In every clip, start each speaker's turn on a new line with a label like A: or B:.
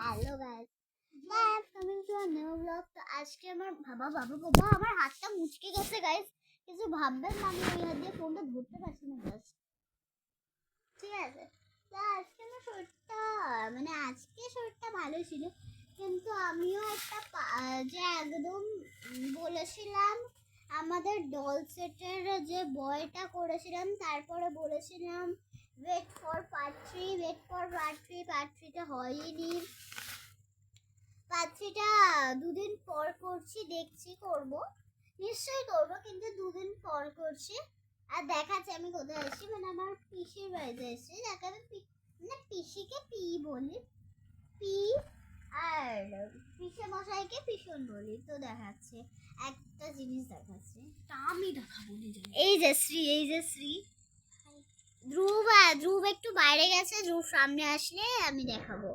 A: Hello guys, coming to a new blog. তো আজকে আমার আমার হাতটা মুচকে গেছে গাইস। কিছু ভাববেন না, আমি ওই হাত দিয়ে ফোনটা ধরতে পারছি না জাস্ট। ঠিক আছে, তো আজকে আমার শরীরটা আজকে শরীরটা ভালো ছিল, কিন্তু আমিও একটা যে একদম বলেছিলাম আমাদের ডল সেটের যে বয়টা করেছিলাম, তারপরে বলেছিলাম wait for part 3, wait for part 3, part 3টা হয়নি। পার্ট 3টা দুদিন পর করছি, দেখছি করব, নিশ্চয়ই করব, কিন্তু দুদিন পর করছি। আর দেখাচ্ছি আমি কোথায় আছি, আমার পিসির বাড়িতে এসেছি, যাকে আমি পিসিকে পি বলি, পি, আর পিসে মশাইকে পিছন বলি। তো দেখাচ্ছে একটা জিনিস, দেখাচ্ছে
B: আমি দেখাবো নিজে।
A: এই যে শ্রী ধ্রুব একটু বাইরে গেছে, ধ্রুব সামনে আসলে আমি দেখাবো।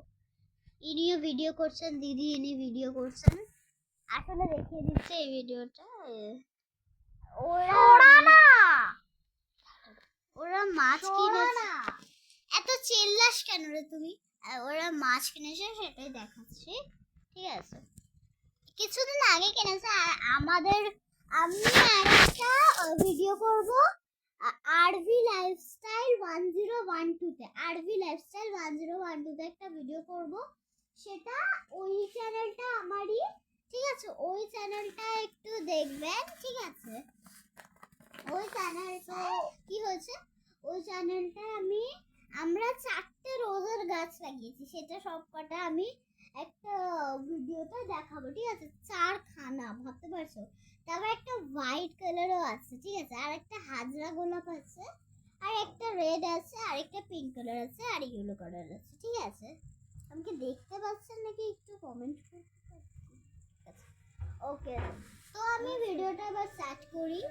A: ইনিও ভিডিও করছেন, দিদি ইনি ভিডিও করছেন। আসলে দেখিয়ে দিচ্ছে এই ভিডিওটা। ওরা মাছ কিনেছে। এত চিল্লাস কেন রে তুই? ওরা মাছ কিনেছে, সেটাই দেখাচ্ছি। ঠিক আছে, কিছুদিন আগে কিনেছে। আর আমি একটা ভিডিও করব আরভি লাইফস্টাইল 1012 তে, আরভি লাইফস্টাইল 1012 তে একটা ভিডিও করব। সেটা ওই চ্যানেলটা আমারই, ঠিক আছে? ওই চ্যানেলটা একটু দেখবেন, ঠিক আছে? ওই চ্যানেলটা কি হয়েছে, ওই চ্যানেলটায় আমরা 4টে রোজের গাছ লাগিয়েছি, সেটা সবকটা আমি একটা ভিডিওতে দেখাবো। ঠিক আছে, 4খানা, ভাবতে পারছো? তারপর একটা হোয়াইট কালারও আছে, ঠিক আছে? আর একটা হাজরা গোলাপ আছে, আর একটা রেড আছে, আর একটা পিঙ্ক কালার আছে, আর ইয়েলো কালার আছে। ঠিক আছে, আমাকে দেখতে পাচ্ছেন নাকি একটু কমেন্ট করতে পারছি? ওকে, তো আমি ভিডিওটা এবার স্টার্ট করি।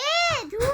A: এ ধুর,